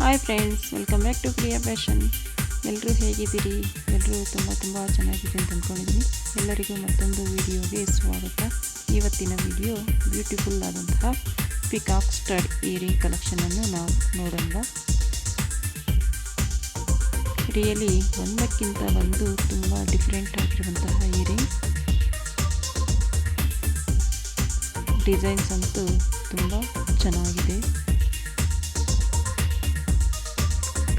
Hi friends, welcome back to Priya fashion. ಎಲ್ಲರೂ ಹೇಗಿದ್ದೀರಿ? ಎಲ್ಲರೂ ತುಂಬ ಚೆನ್ನಾಗಿದೆ ಅಂತ ಅಂದ್ಕೊಂಡಿದ್ದೀನಿ. ಎಲ್ಲರಿಗೂ ಮತ್ತೊಂದು ವಿಡಿಯೋಗೆ ಸ್ವಾಗತ. ಇವತ್ತಿನ ವಿಡಿಯೋ ಬ್ಯೂಟಿಫುಲ್ ಆದಂತಹ ಪಿಕಾಕ್ ಸ್ಟಡ್ ಇಯರಿಂಗ್ ಕಲೆಕ್ಷನನ್ನು ನಾವು ನೋಡೋಣ. ರಿಯಲಿ ಒಂದಕ್ಕಿಂತ ಒಂದು ತುಂಬ ಡಿಫ್ರೆಂಟ್ ಆಗಿರುವಂತಹ ಇಯರಿಂಗ್. ಡಿಸೈನ್ಸ್ ಅಂತೂ ತುಂಬ ಚೆನ್ನಾಗಿದೆ.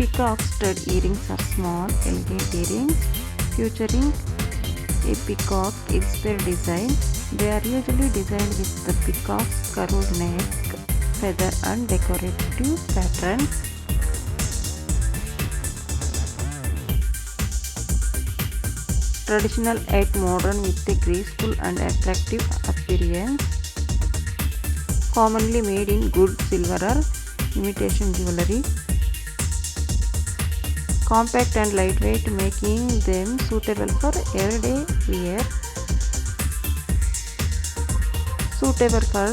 Peacock stud earrings are small, elegant earrings featuring a peacock is their design. They are usually designed with the peacock's curved neck, feather and decorative patterns. Traditional yet modern with a graceful and attractive appearance. Commonly made in good silver or imitation jewelry. Compact and lightweight, making them suitable for everyday wear. Suitable for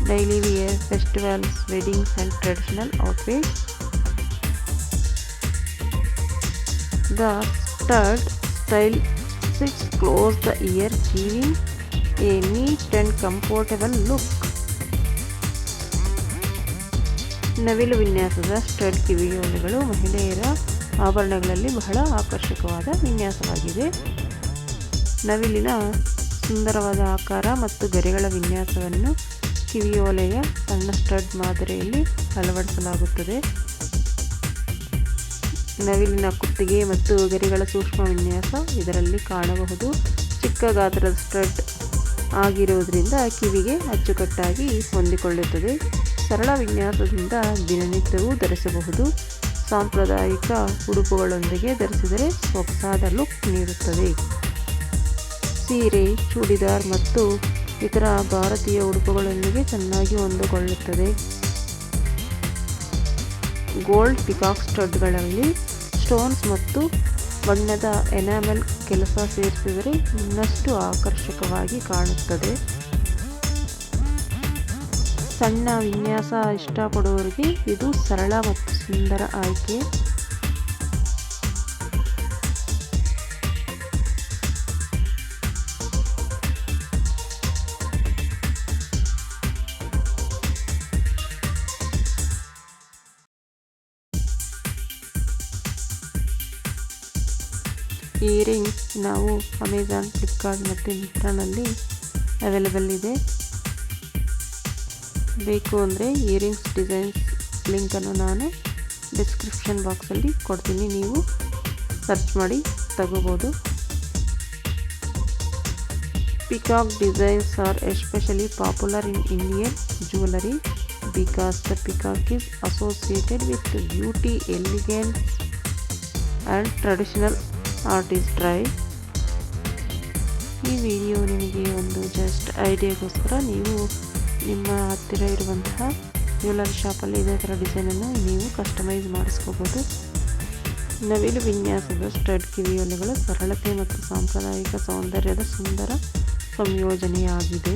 daily wear, festivals, weddings and traditional outfits. The stud style sits close the ear, giving a neat and comfortable look. ನವಿಲು ವಿನ್ಯಾಸದ stud ಕಿವಿಯೋಲೆಗಳು ಮಹಿಳೆಯರ ಆಭರಣಗಳಲ್ಲಿ ಬಹಳ ಆಕರ್ಷಕವಾದ ವಿನ್ಯಾಸವಾಗಿದೆ. ನವಿಲಿನ ಸುಂದರವಾದ ಆಕಾರ ಮತ್ತು ಗರಿಗಳ ವಿನ್ಯಾಸವನ್ನು ಕಿವಿಯೋಲೆಯ ಸಣ್ಣ ಸ್ಟಡ್ ಮಾದರಿಯಲ್ಲಿ ಅಳವಡಿಸಲಾಗುತ್ತದೆ. ನವಿಲಿನ ಕುತ್ತಿಗೆ ಮತ್ತು ಗರಿಗಳ ಸೂಕ್ಷ್ಮ ವಿನ್ಯಾಸ ಇದರಲ್ಲಿ ಕಾಣಬಹುದು. ಚಿಕ್ಕ ಗಾತ್ರದ ಸ್ಟಡ್ ಆಗಿರುವುದರಿಂದ ಕಿವಿಗೆ ಅಚ್ಚುಕಟ್ಟಾಗಿ ಹೊಂದಿಕೊಳ್ಳುತ್ತದೆ. ಸರಳ ವಿನ್ಯಾಸದಿಂದ ದಿನನಿತ್ಯವೂ ಧರಿಸಬಹುದು. ಸಾಂಪ್ರದಾಯಿಕ ಉಡುಪುಗಳೊಂದಿಗೆ ಧರಿಸಿದರೆ ಸೊಗಸಾದ ಲುಕ್ ನೀಡುತ್ತದೆ. ಸೀರೆ, ಚೂಡಿದಾರ್ ಮತ್ತು ಇತರ ಭಾರತೀಯ ಉಡುಪುಗಳೊಂದಿಗೆ ಚೆನ್ನಾಗಿ ಹೊಂದಿಕೊಳ್ಳುತ್ತದೆ. ಗೋಲ್ಡ್ ಪಿಕಾಕ್ ಸ್ಟಡ್ಗಳಲ್ಲಿ ಸ್ಟೋನ್ಸ್ ಮತ್ತು ಬಣ್ಣದ ಎನಾಮೆಲ್ ಕೆಲಸ ಸೇರಿಸಿದರೆ ಇನ್ನಷ್ಟು ಆಕರ್ಷಕವಾಗಿ ಕಾಣುತ್ತದೆ. ಸಣ್ಣ ವಿನ್ಯಾಸ ಇಷ್ಟಪಡುವವರಿಗೆ ಇದು ಸರಳ ಮತ್ತು ಸುಂದರ ಆಯ್ಕೆ. ಇಯರಿಂಗ್ಸ್ ನಾವು ಅಮೆಜಾನ್, ಫ್ಲಿಪ್ಕಾರ್ಟ್ ಮತ್ತು ಮಿಂತ್ರಾನಲ್ಲಿ ಅವೈಲೇಬಲ್ ಇದೆ. ಬೇಕು ಅಂದರೆ ಇಯರಿಂಗ್ಸ್ ಡಿಸೈನ್ಸ್ ಲಿಂಕನ್ನು ನಾನು ಡಿಸ್ಕ್ರಿಪ್ಷನ್ ಬಾಕ್ಸಲ್ಲಿ ಕೊಡ್ತೀನಿ, ನೀವು ಸರ್ಚ್ ಮಾಡಿ ತಗೋಬೋದು. Peacock designs are especially popular in Indian jewellery because the peacock is associated with beauty, elegance and traditional artistry. ಈ ವಿಡಿಯೋ ನಿಮಗೆ ಒಂದು ಜಸ್ಟ್ ಐಡಿಯಾಗೋಸ್ಕರ ನೀವು ನಿಮ್ಮ ಹತ್ತಿರ ಇರುವಂತಹ ಜ್ಯುವೆಲರಿ ಶಾಪಲ್ಲಿ ಇದೇ ಥರ ಡಿಸೈನನ್ನು ನೀವು ಕಸ್ಟಮೈಸ್ ಮಾಡಿಸ್ಕೋಬೋದು. ನವಿಲು ವಿನ್ಯಾಸದ ಸ್ಟಡ್ ಕಿವಿಯೋಲೆಗಳು ಸರಳತೆ ಮತ್ತು ಸಾಂಪ್ರದಾಯಿಕ ಸೌಂದರ್ಯದ ಸುಂದರ ಸಂಯೋಜನೆಯಾಗಿದೆ.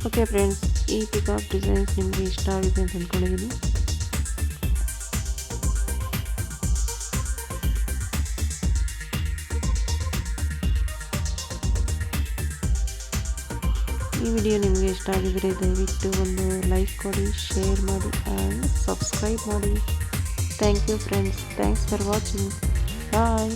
ಓಕೆ ಫ್ರೆಂಡ್ಸ್, ಈ ಪಿಕಾಕ್ ಡಿಸೈನ್ಸ್ ನಿಮಗೆ ಇಷ್ಟ ಆಗಿದೆ ಅಂತ ಅಂದ್ಕೊಂಡಿದ್ದೀನಿ. ಈ ವಿಡಿಯೋ ನಿಮಗೆ ಇಷ್ಟ ಆಗಿದರೆ ದಯವಿಟ್ಟು ಒಂದು ಲೈಕ್ ಕೊಡಿ, ಶೇರ್ ಮಾಡಿ ಆ್ಯಂಡ್ ಸಬ್ಸ್ಕ್ರೈಬ್ ಮಾಡಿ. Thank you friends, thanks for watching. Bye.